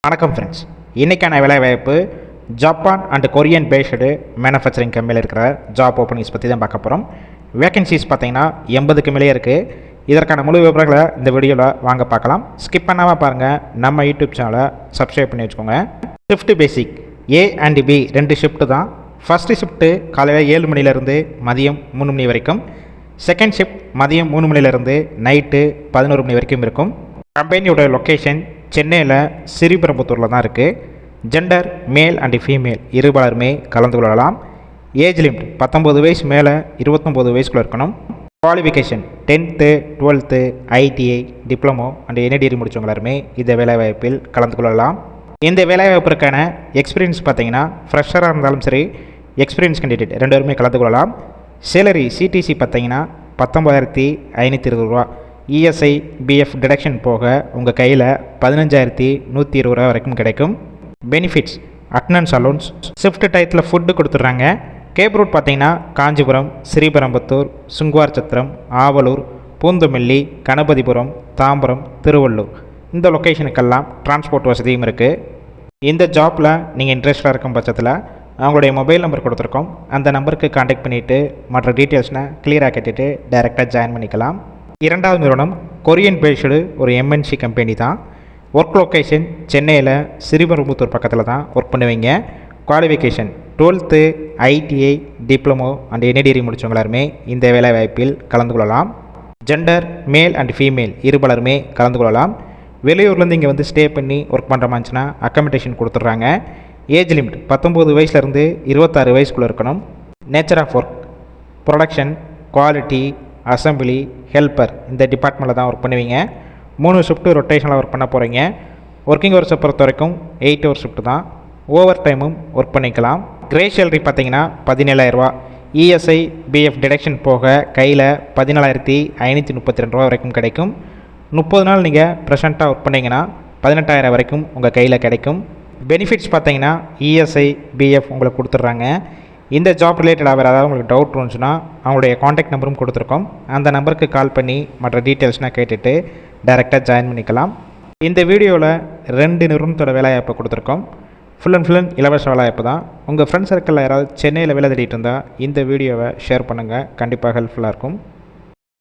வணக்கம் ஃப்ரெண்ட்ஸ், இன்றைக்கான வேலைவாய்ப்பு Japan and Korean based manufacturing கம்பெனியில் இருக்கிற ஜாப் ஓப்பனிங்ஸ் பற்றி தான் பார்க்க போகிறோம். வேகன்சிஸ் பார்த்தீங்கன்னா 80க்கு மேலே இருக்குது. இதற்கான முழு விவரங்களை இந்த வீடியோவில் வாங்க பார்க்கலாம். ஸ்கிப் பண்ணாமல் பாருங்கள். நம்ம யூடியூப் சேனலை சப்ஸ்கிரைப் பண்ணி வச்சுக்கோங்க. Shift basic A and B 2 shift தான். ஃபஸ்ட்டு ஷிஃப்ட்டு காலையில் 7 மணிலேருந்து மதியம் 3 மணி வரைக்கும். செகண்ட் ஷிஃப்ட் மதியம் 3 மணிலேருந்து நைட்டு 11 மணி வரைக்கும் இருக்கும். கம்பெனியோட லொக்கேஷன் சென்னையில் ஸ்ரீபெரும்புத்தூரில் தான் இருக்குது. ஜெண்டர் மேல் அண்ட் ஃபீமேல் இருபாலருமே கலந்து கொள்ளலாம். ஏஜ் லிமிட் 19 வயசு மேலே 29 வயசுக்குள்ளே இருக்கணும். Qualification 10th 12th ITI diploma and any degree முடித்தவங்க எல்லாருமே இந்த வேலைவாய்ப்பில் கலந்து கொள்ளலாம். இந்த வேலைவாய்ப்பிற்கான எக்ஸ்பீரியன்ஸ் பார்த்தீங்கன்னா ஃப்ரெஷராக இருந்தாலும் சரி, எக்ஸ்பீரியன்ஸ் கேண்டிடேட் 2 பேருமே கலந்து கொள்ளலாம். சேலரி சிடிசி பார்த்தீங்கன்னா 19,520 ரூபா. இஎஸ்ஐ பிஎஃப் டிடக்ஷன் போக உங்கள் கையில் 15,120 ரூபா வரைக்கும் கிடைக்கும். பெனிஃபிட்ஸ் அட்டனன்ஸ் அலோன்ஸ், ஷிஃப்ட் டயத்தில் ஃபுட்டு கொடுத்துட்றாங்க. கேப் ரூட் பார்த்தீங்கன்னா காஞ்சிபுரம், ஸ்ரீபெரும்புத்தூர், சுங்குவார் சத்திரம், ஆவலூர், பூந்தமல்லி, கணபதிபுரம், தாம்பரம், திருவள்ளூர் இந்த லொக்கேஷனுக்கெல்லாம் டிரான்ஸ்போர்ட் வசதியும் இருக்குது. இந்த ஜாப்பில் நீங்கள் இன்ட்ரெஸ்டாக இருக்கும் பட்சத்தில் அவங்களுடைய மொபைல் நம்பர் கொடுத்துருக்கோம். அந்த நம்பருக்கு கான்டாக்ட் பண்ணிவிட்டு மற்ற டீட்டெயில்ஸ்னை கிளியராக கேட்டுட்டு டைரெக்டாக ஜாயின் பண்ணிக்கலாம். இரண்டாவது நிறுவனம் கொரியன் பேஸ்டு ஒரு எம்என்சி கம்பெனி தான். ஒர்க் லொக்கேஷன் சென்னையில் ஸ்ரீபெரும்புத்தூர் பக்கத்தில் தான் ஒர்க் பண்ணுவீங்க. Qualification 12th ITI diploma and any degree முடித்தவங்க எல்லாருமே இந்த வேலை வாய்ப்பில் கலந்து கொள்ளலாம். ஜெண்டர் மேல் அண்ட் ஃபீமேல் இருபாலருமே கலந்து கொள்ளலாம். வெளியூர்லேருந்து இங்கே வந்து ஸ்டே பண்ணி ஒர்க் பண்ணுற மாதிரிச்சுன்னா அக்கமடேஷன் கொடுத்துட்றாங்க. ஏஜ் லிமிட் 19 வயசுலேருந்து 26 வயசுக்குள்ளே இருக்கணும். Nature of work production, quality, assembly, helper இந்த டிபார்ட்மெண்ட்டில் தான் ஒர்க் பண்ணுவீங்க. 3 ஷிஃப்ட்டு ரொட்டேஷனில் ஒர்க் பண்ண போகிறீங்க. ஒர்க்கிங் ஹவர்ஸை பொறுத்த வரைக்கும் 8 ஹவர் ஷிஃப்ட் தான். ஓவர் டைமும் ஒர்க் பண்ணிக்கலாம். கிரே சேலரி பார்த்தீங்கன்னா 17,000 ரூபா. இஎஸ்ஐ பிஎஃப் டிடக்ஷன் போக கையில் 14,532 ரூபா வரைக்கும் கிடைக்கும். 30 நாள் நீங்கள் ப்ரெசண்ட்டாக ஒர்க் பண்ணிங்கன்னா 18,000 வரைக்கும் உங்கள் கையில் கிடைக்கும். பெனிஃபிட்ஸ் பார்த்தீங்கன்னா இஎஸ்ஐ பிஎஃப் உங்களுக்கு கொடுத்துட்றாங்க. இந்த ஜாப் ரிலேட்டடாக வேறு ஏதாவது உங்களுக்கு டவுட் இருந்துச்சுன்னா அவங்களுடைய காண்டாக்ட் நம்பரும் கொடுத்துருக்கோம். அந்த நம்பருக்கு கால் பண்ணி மற்ற டீட்டெயில்ஸ்னால் கேட்டுட்டு டைரெக்டாக ஜாயின் பண்ணிக்கலாம். இந்த வீடியோவில் 2 நிறுவனத்தோட வேலைவாய்ப்பை கொடுத்துருக்கோம். ஃபுல் அண்ட் இலவச வேலைவாய்ப்பு தான். உங்கள் ஃப்ரெண்ட்ஸ் சர்க்கிளில் யாராவது சென்னையில் வேலை தேடிட்டு இருந்தால் இந்த வீடியோவை ஷேர் பண்ணுங்கள். கண்டிப்பாக ஹெல்ப்ஃபுல்லாக இருக்கும்.